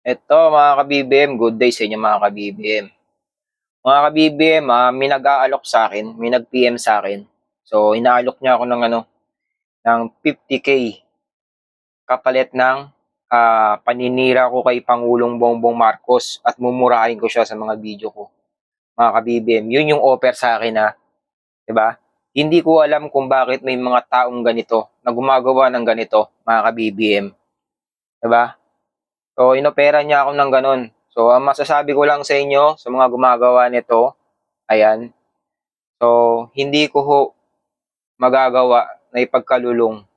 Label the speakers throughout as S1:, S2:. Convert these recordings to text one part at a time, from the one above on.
S1: Eto mga ka-BBM, good day sa inyo mga ka-BBM. Mga ka-BBM, may nag-aalok sa akin, may nag-PM sa akin. So, inaalok niya ako ng 50K kapalit ng paninira ko kay Pangulong Bongbong Marcos at mumurahin ko siya sa mga video ko. Mga ka-BBM, yun yung offer sa akin na, 'di ba? Hindi ko alam kung bakit may mga taong ganito na gumagawa ng ganito, mga ka-BBM. 'Di ba? So, inopera niya ako ng gano'n. So, ang masasabi ko lang sa inyo, sa mga gumagawa nito, ayan. So, hindi ko ho magagawa na ipagkalulong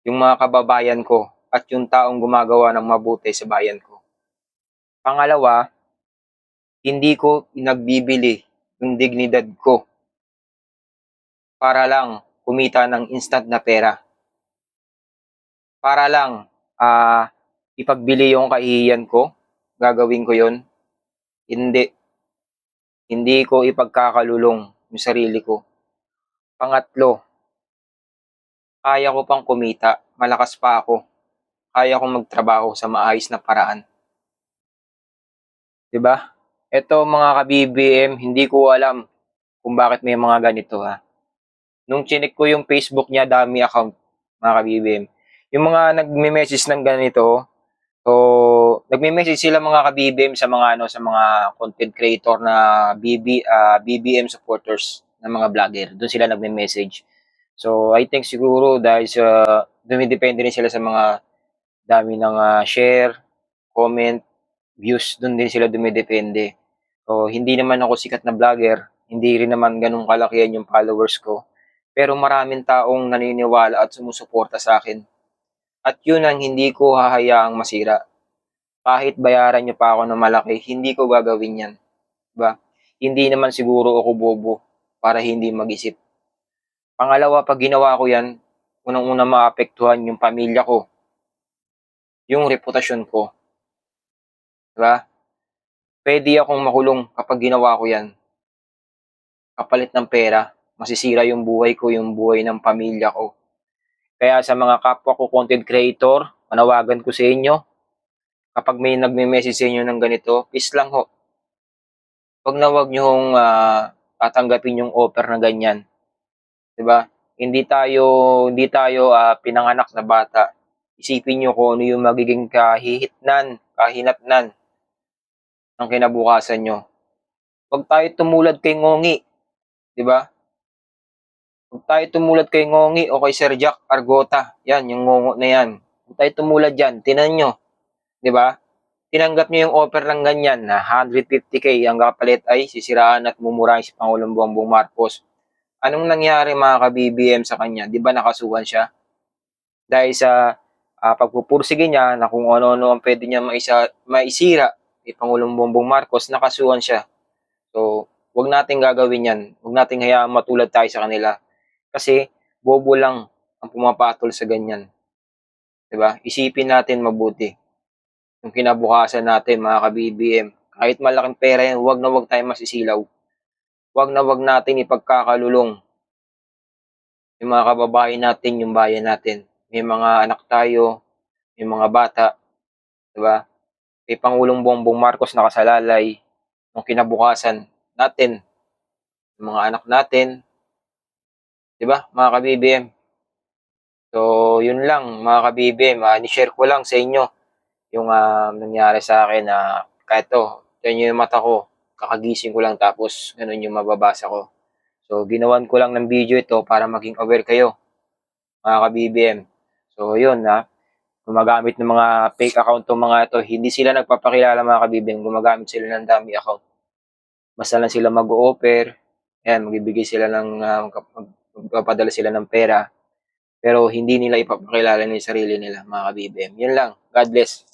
S1: yung mga kababayan ko at yung taong gumagawa ng mabuti sa bayan ko. Pangalawa, hindi ko pinagbibili yung dignidad ko para lang kumita ng instant na pera. Para lang ipagbili yung kahihiyan ko, gagawin ko yon. Hindi. Hindi ko ipagkakalulong yung sarili ko. Pangatlo, kaya ko pang kumita, malakas pa ako, kaya kong magtrabaho sa maayos na paraan. 'Di ba? Eto mga ka-BBM, hindi ko alam kung bakit may mga ganito ha. Nung chinek ko yung Facebook niya, dami account, mga ka-BBM. Yung mga nagme-message ng ganito, so nagme-message sila mga ka-BBM sa mga sa mga content creator na BBM supporters ng mga vlogger. Doon sila nagme-message. So I think siguro dahil sa dumidepende rin sila sa mga dami ng share, comment, views, dun din sila dumidepende. So, hindi naman ako sikat na vlogger, hindi rin naman ganun kalakihan yung followers ko. Pero maraming taong naniniwala at sumusuporta sa akin. At yun ang hindi ko hahayaang masira. Kahit bayaran niyo pa ako ng malaki, hindi ko gagawin yan. Diba? Hindi naman siguro ako bobo para hindi mag-isip. Pangalawa, pag ginawa ko yan, unang-una maapektuhan yung pamilya ko, yung reputasyon ko. Diba? Pwede akong makulong kapag ginawa ko yan. Kapalit ng pera, masisira yung buhay ko, yung buhay ng pamilya ko. Kaya sa mga kapwa ko content creator, manawagan ko sa inyo, kapag may nagme-message sa inyo ng ganito, peace lang ho. Wag na wag nyo hong tatanggapin yung offer na ganyan. 'Di ba? Hindi tayo pinanganak na bata. Isipin nyo kung ano yung magiging kahinatnan ng kinabukasan nyo. Huwag tayo tumulad kay Ngongi, 'di ba? Huwag tayo tumulad kay Ngongi o kay Sir Jack Argota. Yan, yung ngongo na yan. Huwag tayo tumulad dyan. Tinan nyo, di ba? Tinanggap nyo yung offer ng ganyan na 150K ang kapalit ay sisiraan at mumurahin si Pangulong Bongbong Marcos. Anong nangyari mga ka-BBM sa kanya? Di ba nakasuhan siya? Dahil sa pagpupursige niya na kung ano-ano ang pwede niya maisira kay Pangulong Bongbong Marcos, nakasuhan siya. So, wag nating gagawin yan. Wag nating hayaan matulad tayo sa kanila. Kasi bobo lang ang pumapatol sa ganyan. 'Di ba? Isipin natin mabuti yung kinabukasan natin mga ka-BBM. Kahit malaking pera yan, wag na wag tayong masisilaw. Wag na wag natin ipagkakalulong yung mga kababayan natin, yung bayan natin. May mga anak tayo, may mga bata, 'di ba? Kay Pangulong Bongbong Marcos nakasalalay yung kinabukasan natin, yung mga anak natin, 'di ba? Mga ka-BBM. So, yun lang mga ka-BBM, ni-share ko lang sa inyo yung nangyari sa akin na kahit 'to, tignan yung mata ko, kakagising ko lang tapos gano'n yung mababasa ko. So, ginawan ko lang ng video ito para maging aware kayo, mga ka-BBM. So, yun gumagamit ng mga fake account 'tong mga ito, hindi sila nagpapakilala mga ka-BBM, gumagamit sila ng dummy account. Basta lang sila mag-o-offer, ayan, magbibigay sila ng magpapadala sila ng pera, pero hindi nila ipapakilala yung sarili nila mga ka-BBM. Yun lang, God bless.